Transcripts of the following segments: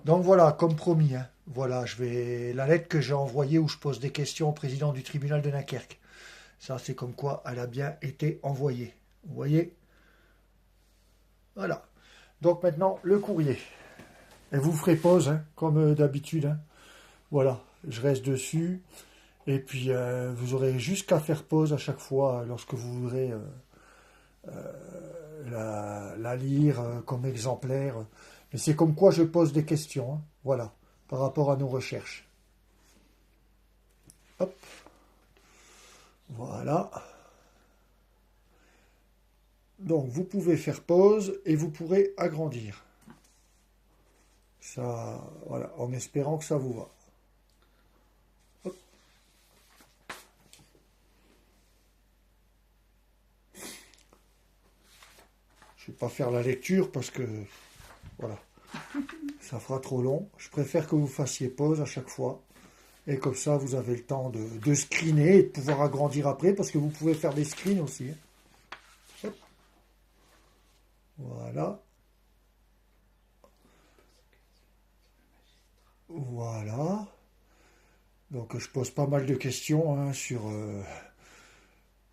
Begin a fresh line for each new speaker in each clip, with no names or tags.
Donc voilà, comme promis, hein, voilà, la lettre que j'ai envoyée où je pose des questions au président du tribunal de Dunkerque. Ça, c'est comme quoi elle a bien été envoyée. Vous voyez? Voilà. Donc maintenant, le courrier. Et vous ferez pause, hein, comme d'habitude, hein. Voilà, je reste dessus. Et puis, vous aurez juste qu'à faire pause à chaque fois lorsque vous voudrez la lire comme exemplaire. Mais c'est comme quoi je pose des questions, hein, voilà, par rapport à nos recherches. Hop, voilà. Donc, vous pouvez faire pause et vous pourrez agrandir. Ça, voilà, en espérant que ça vous va. Hop. Je ne vais pas faire la lecture parce que, voilà, ça fera trop long. Je préfère que vous fassiez pause à chaque fois. Et comme ça, vous avez le temps de screener et de pouvoir agrandir après, parce que vous pouvez faire des screens aussi. Hop. Voilà. Voilà. Donc je pose pas mal de questions hein, sur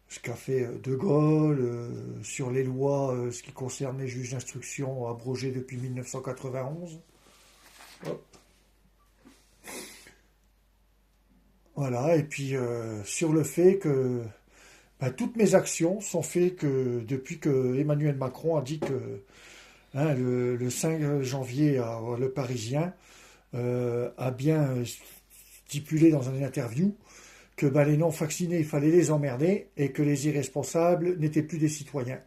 ce qu'a fait De Gaulle, sur les lois, ce qui concerne les juges d'instruction abrogées depuis 1991. Hop. Voilà, et puis sur le fait que toutes mes actions sont faites que depuis que Emmanuel Macron a dit que hein, le 5 janvier, le Parisien a bien stipulé dans une interview que les non-vaccinés, il fallait les emmerder et que les irresponsables n'étaient plus des citoyens.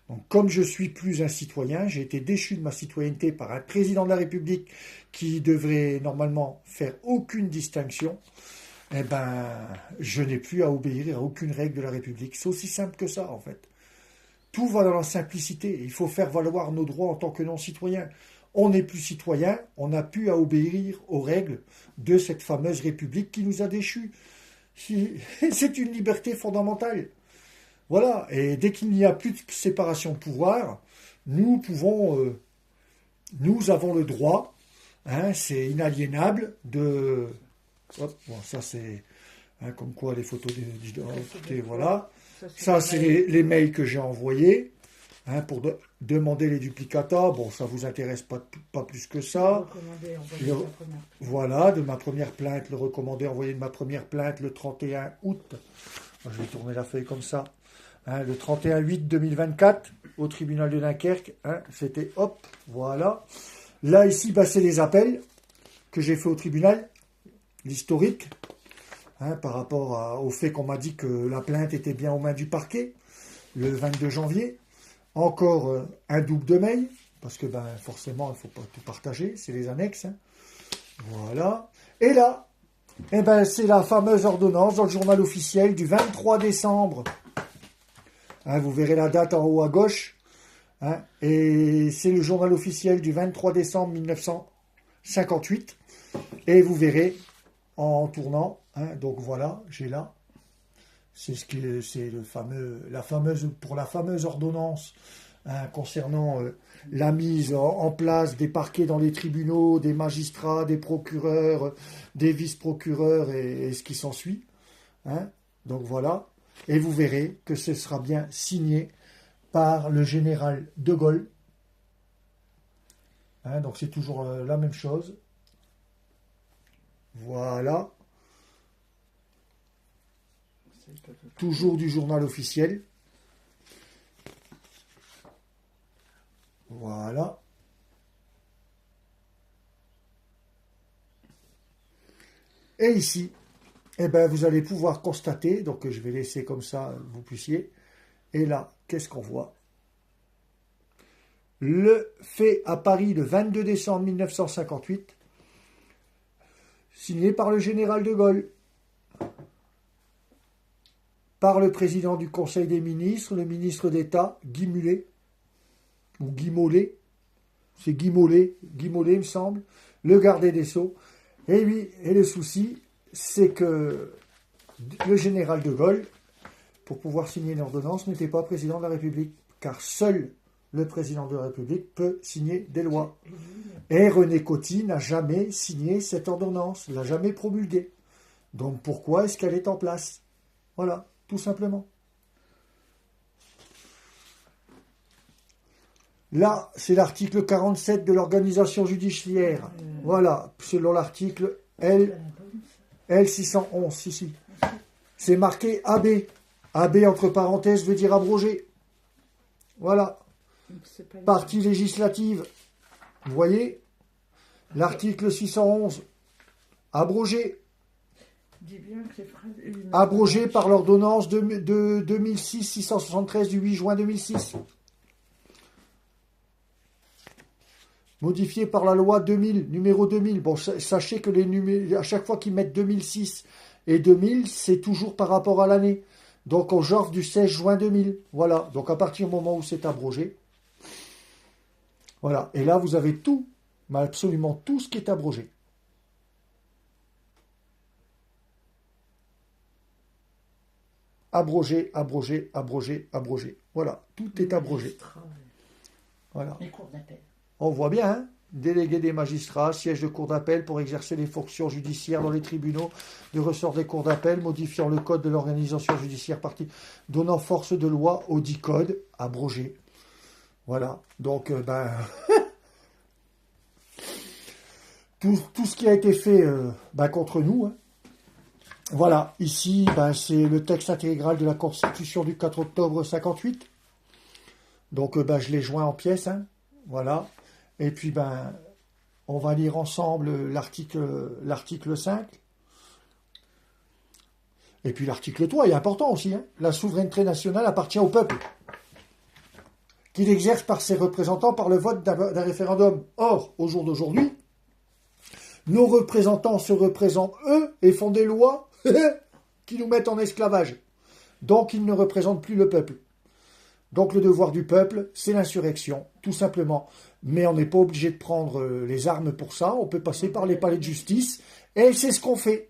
Donc, comme je suis plus un citoyen, j'ai été déchu de ma citoyenneté par un président de la République qui devrait normalement faire aucune distinction. Eh ben, je n'ai plus à obéir à aucune règle de la République. C'est aussi simple que ça, en fait. Tout va dans la simplicité. Il faut faire valoir nos droits en tant que non-citoyens. On n'est plus citoyen, on n'a plus à obéir aux règles de cette fameuse République qui nous a déchus. C'est une liberté fondamentale. Voilà, et dès qu'il n'y a plus de séparation de pouvoir, nous nous avons le droit, hein, c'est inaliénable, de... Hop, bon, ça c'est hein, comme quoi les photos d'identité, voilà. Ça c'est les mails que j'ai envoyés hein, pour demander les duplicata. Bon, ça vous intéresse pas plus que ça. Voilà, de ma première plainte, le recommandé envoyé de ma première plainte le 31 août. Je vais tourner la feuille comme ça. Hein, le 31/8/2024 au tribunal de Dunkerque. Hein, c'était hop, voilà. Là, ici, c'est les appels que j'ai fait au tribunal, l'historique, hein, par rapport au fait qu'on m'a dit que la plainte était bien aux mains du parquet, le 22 janvier. Encore un double de mail, parce que forcément, il ne faut pas tout partager, c'est les annexes. Hein. Voilà. Et là, c'est la fameuse ordonnance dans le journal officiel du 23 décembre. Hein, vous verrez la date en haut à gauche. Hein, et c'est le journal officiel du 23 décembre 1958. Et vous verrez en tournant. Hein, donc voilà, j'ai là. C'est la fameuse ordonnance hein, concernant la mise en place des parquets dans les tribunaux, des magistrats, des procureurs, des vice-procureurs et ce qui s'ensuit. Hein. Donc voilà. Et vous verrez que ce sera bien signé par le général de Gaulle. Hein, donc c'est toujours la même chose. Voilà. Toujours du journal officiel. Voilà. Et ici, vous allez pouvoir constater, donc je vais laisser comme ça, vous puissiez. Et là, qu'est-ce qu'on voit? Le fait à Paris le 22 décembre 1958, signé par le général de Gaulle, par le président du Conseil des ministres, le ministre d'État, Guy Mollet, ou Guy Mollet, c'est Guy Mollet, il me semble, le gardé des Sceaux. Et oui, et le souci, c'est que le général de Gaulle, pour pouvoir signer une ordonnance, n'était pas président de la République, car seul le président de la République peut signer des lois. Et René Coty n'a jamais signé cette ordonnance, l'a jamais promulguée. Donc pourquoi est-ce qu'elle est en place? Voilà, tout simplement. Là, c'est l'article 47 de l'organisation judiciaire. Voilà, selon l'article L611. Si. C'est marqué AB. AB, entre parenthèses, veut dire abrogé. Voilà. Partie législative. Vous voyez, l'article 611, abrogé. Abrogé par l'ordonnance de 2006-673 du 8 juin 2006. Modifié par la loi 2000, numéro 2000. Bon, sachez que à chaque fois qu'ils mettent 2006 et 2000, c'est toujours par rapport à l'année. Donc, au genre du 16 juin 2000. Voilà. Donc, à partir du moment où c'est abrogé. Voilà. Et là, vous avez tout, mais absolument tout ce qui est abrogé. Abrogé, abrogé, abrogé, abrogé. Voilà. Tout est abrogé. Voilà.
Les cours d'appel.
On voit bien, hein, délégué des magistrats, siège de cour d'appel pour exercer les fonctions judiciaires dans les tribunaux de ressort des cours d'appel, modifiant le code de l'organisation judiciaire partie, donnant force de loi au dit code, abrogé. Voilà, donc, tout ce qui a été fait contre nous, hein. Voilà, ici, c'est le texte intégral de la Constitution du 4 octobre 58. Donc, je l'ai joint en pièces, hein. Voilà. Et puis, on va lire ensemble l'article 5. Et puis l'article 3 est important aussi, hein. La souveraineté nationale appartient au peuple, qu'il exerce par ses représentants par le vote d'un référendum. Or, au jour d'aujourd'hui, nos représentants se représentent, eux, et font des lois qui nous mettent en esclavage. Donc, ils ne représentent plus le peuple. Donc, le devoir du peuple, c'est l'insurrection, tout simplement. Mais on n'est pas obligé de prendre les armes pour ça. On peut passer par les palais de justice. Et c'est ce qu'on fait.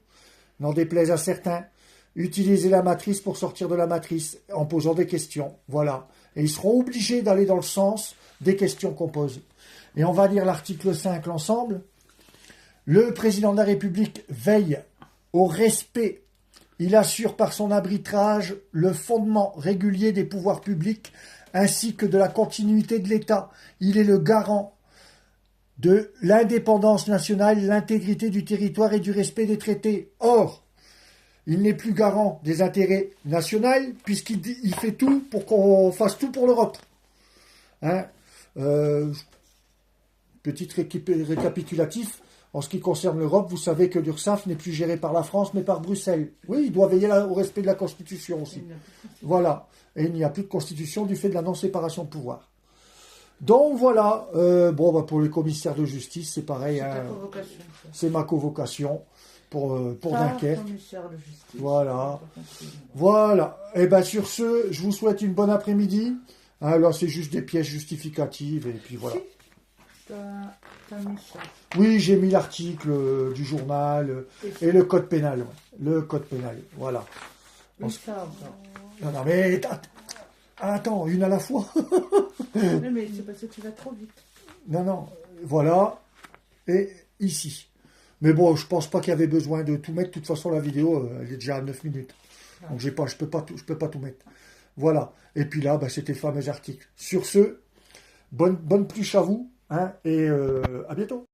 N'en déplaise à certains. Utiliser la matrice pour sortir de la matrice en posant des questions. Voilà. Et ils seront obligés d'aller dans le sens des questions qu'on pose. Et on va lire l'article 5 l'ensemble. Le président de la République veille au respect. Il assure par son arbitrage le fondement régulier des pouvoirs publics ainsi que de la continuité de l'État. Il est le garant de l'indépendance nationale, l'intégrité du territoire et du respect des traités. Or, il n'est plus garant des intérêts nationaux puisqu'il fait tout pour qu'on fasse tout pour l'Europe. Hein, petit récapitulatif. En ce qui concerne l'Europe, vous savez que l'URSSAF n'est plus géré par la France, mais par Bruxelles. Oui, il doit veiller au respect de la Constitution aussi. Voilà. Et il n'y a plus de Constitution du fait de la non-séparation de pouvoir. Donc voilà. Pour les commissaires de justice, c'est pareil. C'est ma convocation pour Dunkerque. Voilà. Voilà. Et sur ce, je vous souhaite une bonne après-midi. Là, c'est juste des pièces justificatives et puis voilà. Oui, j'ai mis l'article du journal et le code pénal. Ouais. Le code pénal, voilà. Non, mais attends, une à la fois.
Non, mais c'est parce que tu vas trop vite.
Non, voilà. Et ici. Mais bon, je pense pas qu'il y avait besoin de tout mettre. De toute façon, la vidéo, elle est déjà à 9 minutes. Donc, je peux pas tout mettre. Voilà. Et puis là, c'était le fameux article. Sur ce, bonne pluche à vous. Hein, et à bientôt.